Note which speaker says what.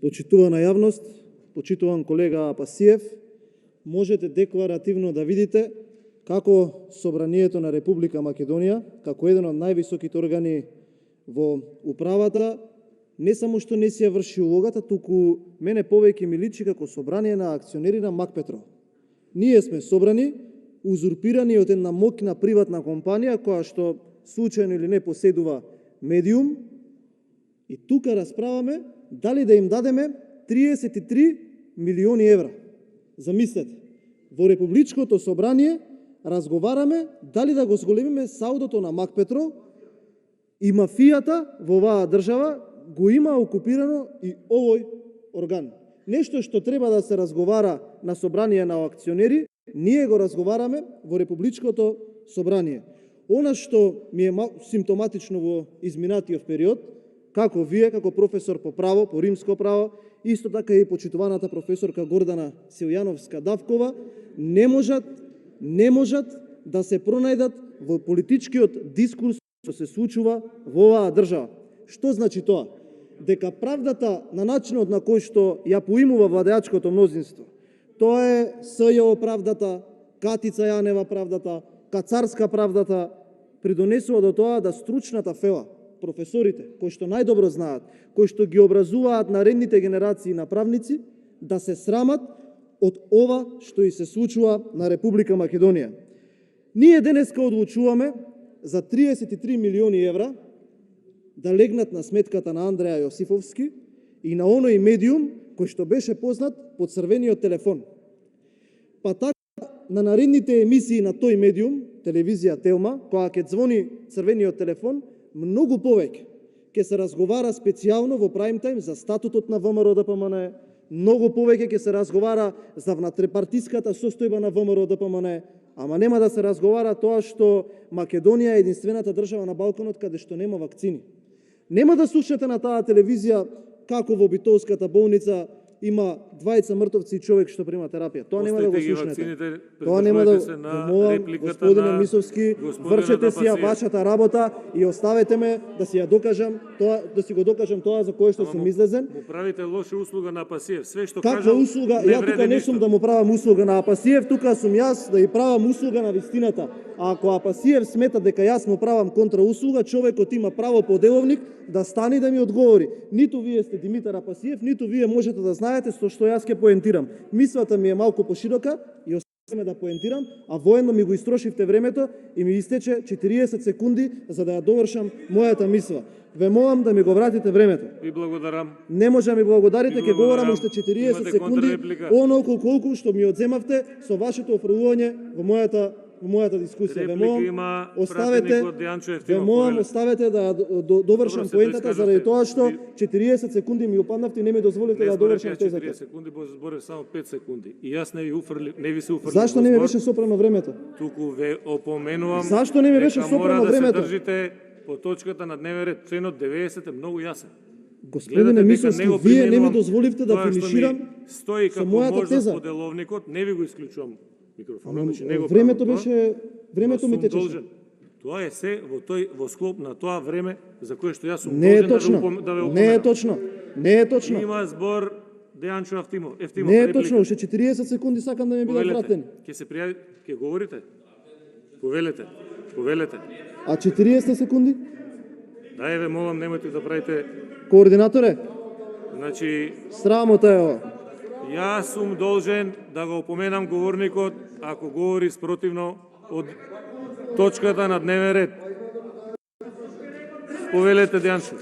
Speaker 1: Почитувана јавност, почитуван колега Апасиев, можете декларативно да видите како Собранието на Република Македонија, како еден од највисоките органи во управата, не само што не си ја врши улогата, туку мене повеќе ми личи како собрание на акционери на Мак Петрол. Ние сме собрани, узурпирани од една моќна приватна компанија која што случајно или не поседува медиум, и тука расправаме дали да им дадеме 33 милиони евра. Замислете, во Републичкото собрание разговараме дали да го зголемиме саудото на Мак Петрол, и мафијата во оваа држава го има окупирано и овој орган. Нешто што треба да се разговара на собрание на акционери, ние го разговараме во Републичкото собрание. Она што ми е симптоматично во изминатиот период, како вие, како професор по право, по римско право, исто така и почитуваната професорка Гордана Силјановска-Давкова, не можат да се пронајдат во политичкиот дискурс што се случува во оваа држава. Што значи тоа? Дека правдата на начинот на кој што ја поимува владеачкото мнозинство, тоа е СЈО правдата, Катица Јанева правдата, Кацарска правдата, придонесува до тоа да стручната фела, професорите, кои што најдобро знаат, кои што ги образуваат наредните генерации на правници, да се срамат од ова што и се случува на Република Македонија. Ние денеска одлучуваме за 33 милиони евра да легнат на сметката на Андреја Јосифовски и на оној медиум кој што беше познат по црвениот телефон. Па така на наредните емисии на тој медиум, телевизија Телма, која ќе звони црвениот телефон, многу повеќе ќе се разговара специјално во прайм тајм за статутот на ВМРО-ДПМН, многу повеќе ќе се разговара за внатрепартиската состојба на ВМРО-ДПМН, ама нема да се разговара тоа што Македонија е единствената држава на Балканот каде што нема вакцини. Нема да слушате на таа телевизија како во Битолската болница има 20 мртовци и човек што прима терапија. Тоа нема да го слушнете. Тоа нема да молам, господине Мисовски, вршете си ја вашата работа и оставете ме да си ја докажам тоа, да си го докажам тоа за кое што сум излезен.
Speaker 2: Му правите лоша услуга на Апасиев. Све што
Speaker 1: кажам. Каква услуга? Ја тука не сум да му правам услуга на Апасиев, тука сум јас да ја правам услуга на вистината. А ако Апасиев смета дека јас му правам контрауслуга, човекот има право по деловник да стане да ми одговори. Ниту вие сте Димитар Апасиев, ниту вие можете да знаете што јас ќе поентирам. Мислата ми е малку поширока и оставаме да поентирам, а воено ми го истрошивте времето и ми истече 40 секунди за да ја довршам мојата мисла. Ве молам да ми го вратите времето.
Speaker 2: Ви благодарам.
Speaker 1: Не може да ми благодарите, ќе говорам уште 40 секунди, онолку колку што ми одземавте со вашето офрлување во мојата дискусија. Ве молам, оставете да довршам поентата заради тоа што 40 секунди ми упаднавте и не ми дозволивте да довршам тезата.
Speaker 2: 40 секунди, зборев само 5 секунди. И јас не ви се уфрлив.
Speaker 1: Зашто не ми беше сопрано времето?
Speaker 2: Туку ве опоменувам.
Speaker 1: Зашто не ми беше сопрано времето?
Speaker 2: Да се држите по точката на дневен ред. Членот 90 е многу јасен.
Speaker 1: Господине Мисовски, вие не ми дозволивте да финиширам со мојата теза.
Speaker 2: По деловникот, не ви го исклучувам микрофонот, значи него
Speaker 1: времето ми течеше.
Speaker 2: Тоа е се во склоп на тоа време за кое што јас сум
Speaker 1: должен
Speaker 2: да ве опоменам.
Speaker 1: Не е точно.
Speaker 2: Има збор Дејанчо Евтимов.
Speaker 1: Не е точно, уште 40 секунди сакам да ми бидат вратени.
Speaker 2: Ќе се пријави, ќе говорите? Повелете.
Speaker 1: А 40 секунди?
Speaker 2: Дај ве молам, немојте да правите.
Speaker 1: Координаторе?
Speaker 2: Значи,
Speaker 1: срамота е ова.
Speaker 2: Јас сум должен да го опоменам говорникот ако говори спротивно од точката на дневен ред. Повелете, Дејанчо.